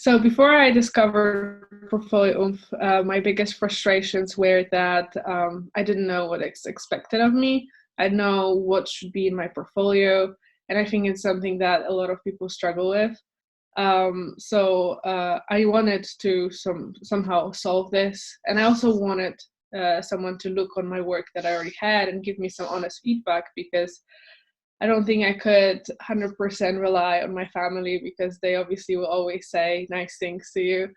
So before I discovered Portfolio Oomph, my biggest frustrations were that I didn't know what is expected of me. I know what should be in my portfolio, and I think it's something that a lot of people struggle with. So I wanted to somehow solve this, and I also wanted someone to look on my work that I already had and give me some honest feedback, because I don't think I could 100% rely on my family, because they obviously will always say nice things to you.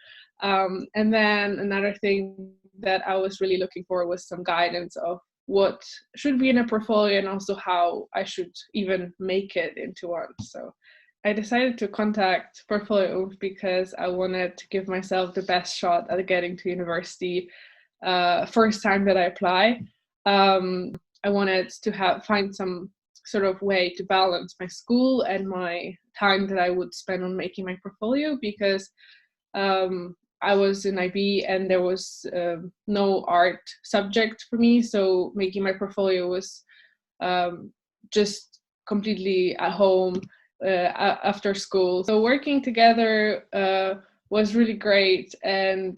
And then another thing that I was really looking for was some guidance of what should be in a portfolio, and also how I should even make it into one. So I decided to contact Portfolio Oomph because I wanted to give myself the best shot at getting to university first time that I apply. I wanted to find some sort of way to balance my school and my time that I would spend on making my portfolio, because I was in IB and there was no art subject for me, so making my portfolio was just completely at home after school. So working together was really great, and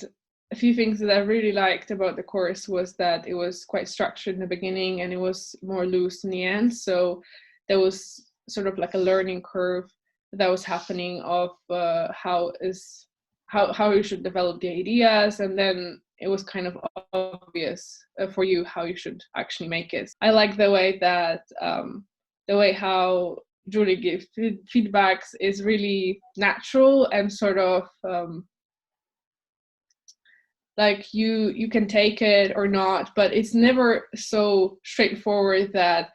a few things that I really liked about the course was that it was quite structured in the beginning and it was more loose in the end. So there was sort of like a learning curve that was happening of how you should develop the ideas, and then it was kind of obvious for you how you should actually make it. I like the way that the way how Julie gives feedbacks is really natural and sort of like you can take it or not, but it's never so straightforward that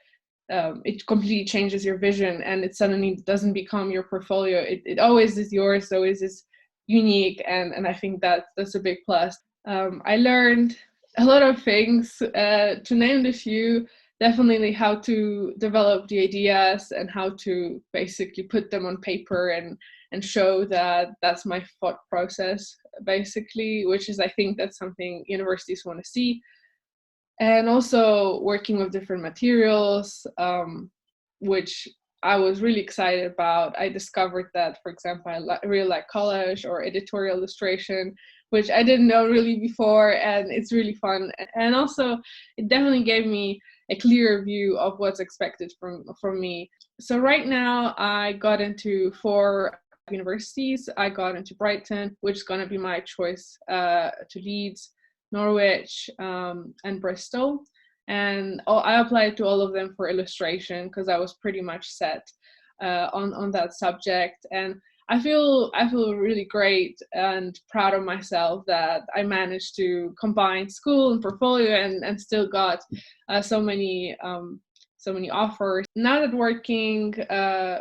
it completely changes your vision and it suddenly doesn't become your portfolio. It always is yours, always is unique, and I think that that's a big plus. I learned a lot of things. To name a few, definitely how to develop the ideas and how to basically put them on paper and show that that's my thought process, basically, which is, I think that's something universities want to see. And also working with different materials, which I was really excited about. I discovered that, for example, I really like collage or editorial illustration, which I didn't know really before, and it's really fun. And also, it definitely gave me a clearer view of what's expected from me. So right now, I got into 4 universities. I got into Brighton, which is going to be my choice, to Leeds, Norwich, and Bristol. And I applied to all of them for illustration because I was pretty much set on that subject. And I feel really great and proud of myself that I managed to combine school and portfolio and still got so many offers. Now that working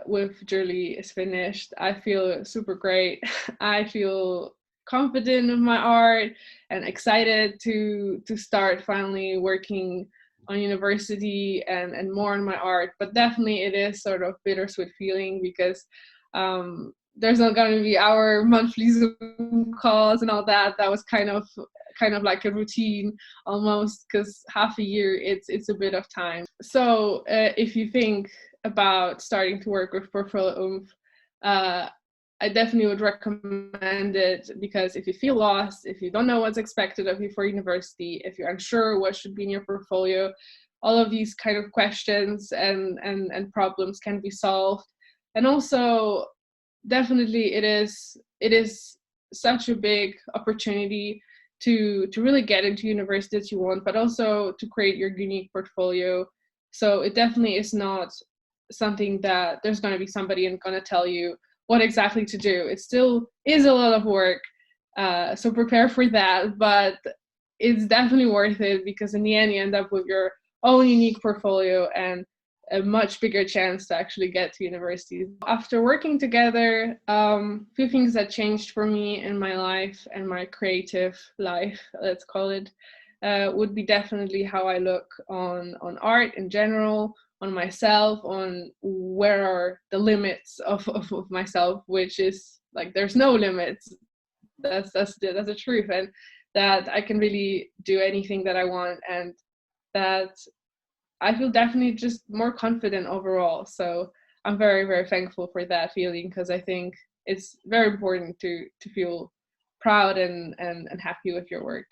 with Julie is finished, I feel super great. I feel confident in my art and excited to start finally working on university and more on my art. But definitely it is sort of bittersweet feeling, because there's not going to be our monthly Zoom calls and all that. That was kind of like a routine almost, because half a year it's a bit of time. So if you think about starting to work with Portfolio Oomph, I definitely would recommend it, because if you feel lost, if you don't know what's expected of you for university, if you're unsure what should be in your portfolio, all of these kind of questions and problems can be solved. And also, definitely it is such a big opportunity to really get into university that you want, but also to create your unique portfolio. So it definitely is not something that there's going to be somebody and going to tell you what exactly to do. It still is a lot of work, so prepare for that, but it's definitely worth it, because in the end you end up with your own unique portfolio and a much bigger chance to actually get to university. After working together, a few things that changed for me in my life and my creative life, let's call it, would be definitely how I look on art in general, on myself, on where are the limits of myself, which is like there's no limits. That's the truth, and that I can really do anything that I want, and that I feel definitely just more confident overall. So I'm very, very thankful for that feeling, because I think it's very important to feel proud and happy with your work.